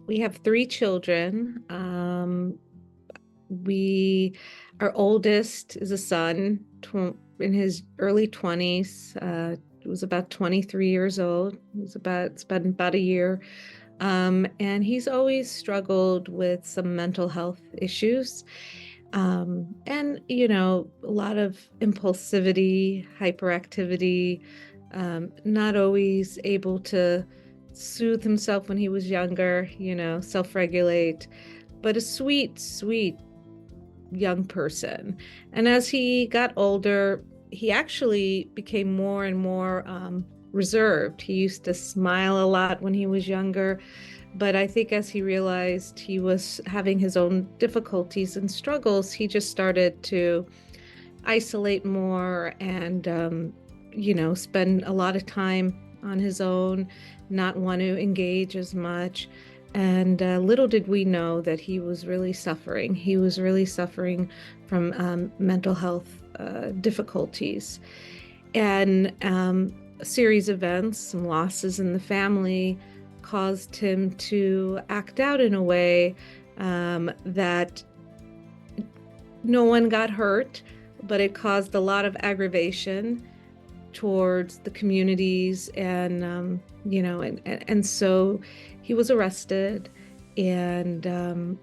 We have three children. We, our oldest is a son in his early 20s. He was about 23 years old. It's been about a year. And he's always struggled with some mental health issues. A lot of impulsivity, hyperactivity, not always able to soothe himself when he was younger, self-regulate, but a sweet, sweet young person. And as he got older, he actually became more and more reserved. He used to smile a lot when he was younger, but I think as he realized he was having his own difficulties and struggles, he just started to isolate more and, spend a lot of time on his own, not want to engage as much. And little did we know that he was really suffering. He was really suffering from mental health difficulties. And a series of events, some losses in the family, caused him to act out in a way that no one got hurt, but it caused a lot of aggravation towards the communities. And so he was arrested, and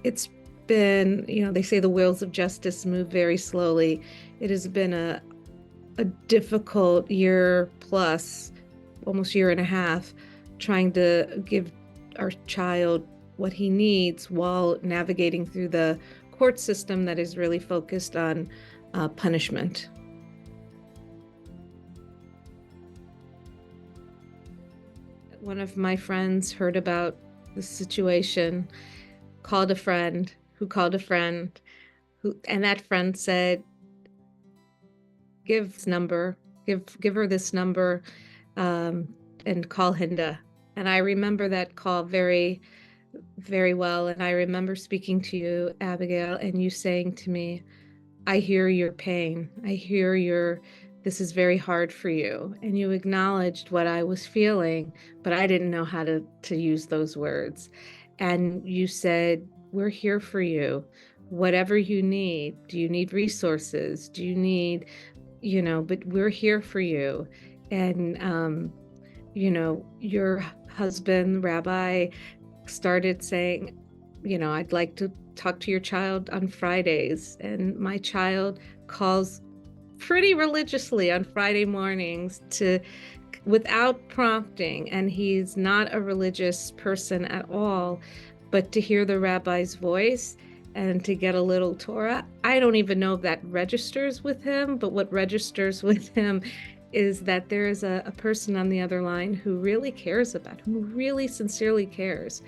it's been, they say the wheels of justice move very slowly. It has been a difficult year plus, almost year and a half, trying to give our child what he needs while navigating through the court system that is really focused on punishment. One of my friends heard about the situation, called a friend who called a friend and that friend said, give her this number, and call Hinda. And I remember that call very, very well. And I remember speaking to you, Abigail, and you saying to me, I hear your pain. This is very hard for you. And you acknowledged what I was feeling, but I didn't know how to use those words. And you said, we're here for you. Whatever you need. Do you need resources? Do you need, but we're here for you. And, your husband, Rabbi, started saying, I'd like to talk to your child on Fridays. And my child calls pretty religiously on Friday mornings without prompting. And he's not a religious person at all, but to hear the rabbi's voice and to get a little Torah, I don't even know if that registers with him, but what registers with him is that there is a person on the other line who really cares about him, who really sincerely cares.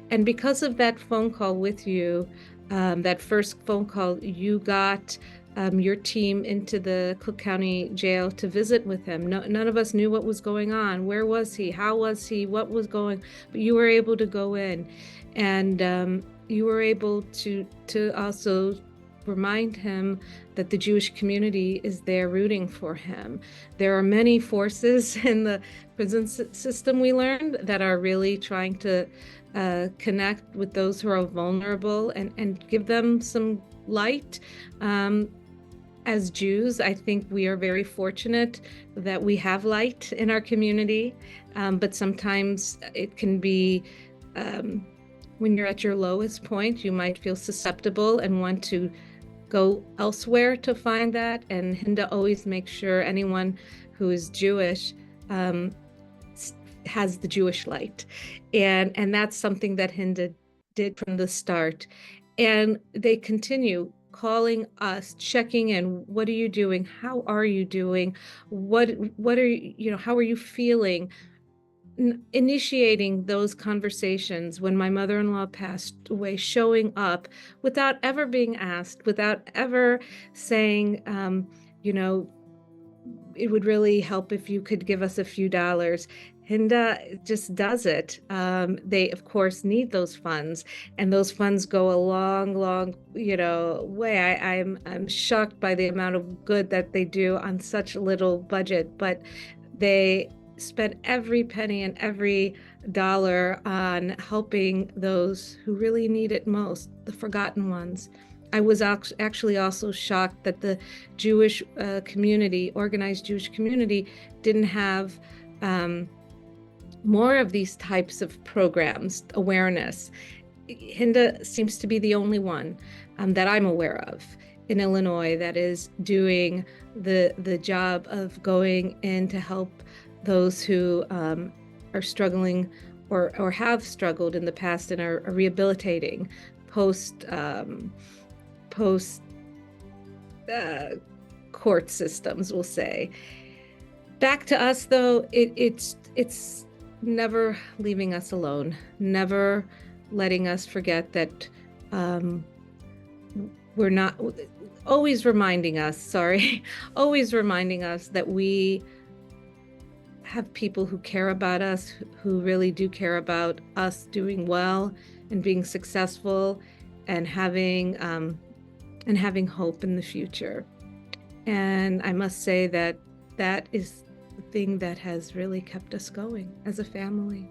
And because of that phone call with you, that first phone call, you got your team into the Cook County Jail to visit with him. None of us knew what was going on. Where was he? How was he? What was going? But you were able to go in, and you were able to also remind him that the Jewish community is there rooting for him. There are many forces in the prison system, we learned, that are really trying to connect with those who are vulnerable and give them some light. As Jews, I think we are very fortunate that we have light in our community, but sometimes it can be, when you're at your lowest point, you might feel susceptible and want to go elsewhere to find that. And Hinda always makes sure anyone who is Jewish has the Jewish light. And that's something that Hinda did from the start. And they continue calling us, checking in. What are you doing? How are you doing? What are you, how are you feeling? Initiating those conversations. When my mother-in-law passed away, showing up without ever being asked, without ever saying, it would really help if you could give us a few dollars. Hinda just does it. They, of course, need those funds, and those funds go a long, long, way. I'm shocked by the amount of good that they do on such little budget, but they spent every penny and every dollar on helping those who really need it most, the forgotten ones. I was actually also shocked that the Jewish community, organized Jewish community, didn't have more of these types of programs, awareness. Hinda seems to be the only one that I'm aware of in Illinois that is doing the job of going in to help those who are struggling or have struggled in the past and are rehabilitating post court systems, we'll say. Back to us, though, it's never leaving us alone, never letting us forget that we're not, always reminding us always reminding us that we have people who care about us, who really do care about us doing well and being successful and having hope in the future. And I must say that is the thing that has really kept us going as a family.